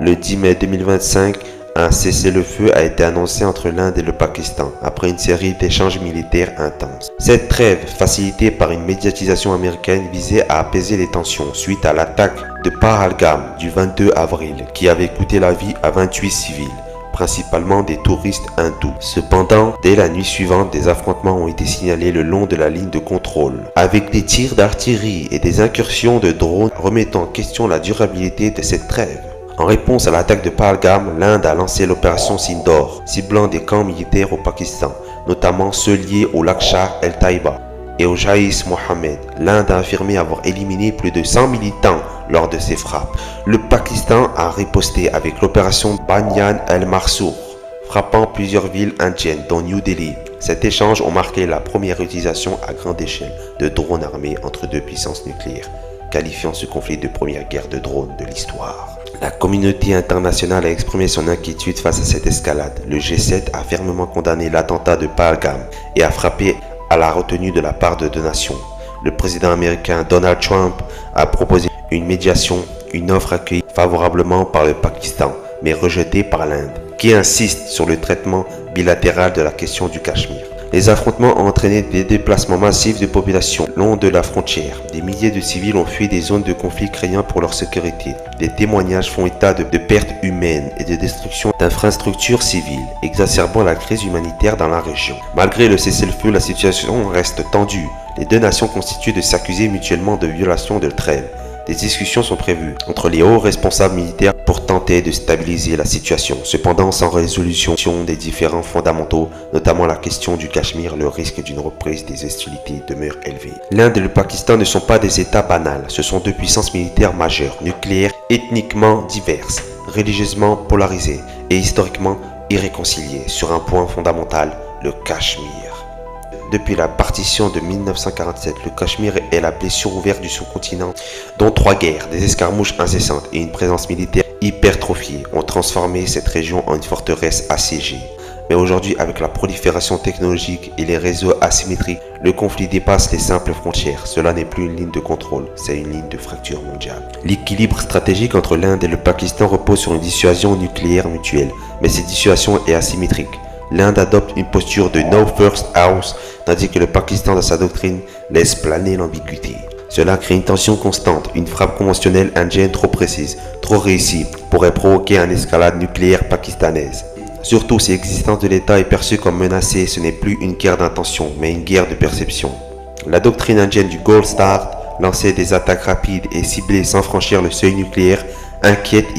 Le 10 mai 2025, un cessez-le-feu a été annoncé entre l'Inde et le Pakistan après une série d'échanges militaires intenses. Cette trêve, facilitée par une médiatisation américaine, visait à apaiser les tensions suite à l'attaque de Pahalgam du 22 avril qui avait coûté la vie à 28 civils, principalement des touristes hindous. Cependant, dès la nuit suivante, des affrontements ont été signalés le long de la ligne de contrôle, avec des tirs d'artillerie et des incursions de drones remettant en question la durabilité de cette trêve. En réponse à l'attaque de Pahalgam, l'Inde a lancé l'opération Sindoor, ciblant des camps militaires au Pakistan, notamment ceux liés au Lashkar el-Taiba et au Jaish-e-Mohammed. L'Inde a affirmé avoir éliminé plus de 100 militants lors de ces frappes. Le Pakistan a riposté avec l'opération Banyan el-Marsour, frappant plusieurs villes indiennes dont New Delhi. Cet échange a marqué la première utilisation à grande échelle de drones armés entre deux puissances nucléaires, qualifiant ce conflit de première guerre de drones de l'histoire. La communauté internationale a exprimé son inquiétude face à cette escalade. Le G7 a fermement condamné l'attentat de Pahalgam et a frappé à la retenue de la part de deux nations. Le président américain Donald Trump a proposé une médiation, une offre accueillie favorablement par le Pakistan, mais rejetée par l'Inde, qui insiste sur le traitement bilatéral de la question du Cachemire. Les affrontements ont entraîné des déplacements massifs de population le long de la frontière. Des milliers de civils ont fui des zones de conflit craignant pour leur sécurité. Des témoignages font état de pertes humaines et de destruction d'infrastructures civiles, exacerbant la crise humanitaire dans la région. Malgré le cessez-le-feu, la situation reste tendue. Les deux nations continuent de s'accuser mutuellement de violations de trêve. Des discussions sont prévues entre les hauts responsables militaires pour tenter de stabiliser la situation. Cependant, sans résolution des différends fondamentaux, notamment la question du Cachemire, le risque d'une reprise des hostilités demeure élevé. L'Inde et le Pakistan ne sont pas des États banals. Ce sont deux puissances militaires majeures, nucléaires, ethniquement diverses, religieusement polarisées et historiquement irréconciliées sur un point fondamental, le Cachemire. Depuis la partition de 1947, le Cachemire est la blessure ouverte du sous-continent, dont 3 guerres, des escarmouches incessantes et une présence militaire hypertrophiée ont transformé cette région en une forteresse assiégée. Mais aujourd'hui, avec la prolifération technologique et les réseaux asymétriques, le conflit dépasse les simples frontières. Cela n'est plus une ligne de contrôle, c'est une ligne de fracture mondiale. L'équilibre stratégique entre l'Inde et le Pakistan repose sur une dissuasion nucléaire mutuelle, mais cette dissuasion est asymétrique. L'Inde adopte une posture de No First House, tandis que le Pakistan, dans sa doctrine, laisse planer l'ambiguïté. Cela crée une tension constante. Une frappe conventionnelle indienne trop précise, trop réussie, pourrait provoquer une escalade nucléaire pakistanaise. Surtout si l'existence de l'État est perçue comme menacée, ce n'est plus une guerre d'intention, mais une guerre de perception. La doctrine indienne du Gold Star, lancer des attaques rapides et ciblées sans franchir le seuil nucléaire, inquiète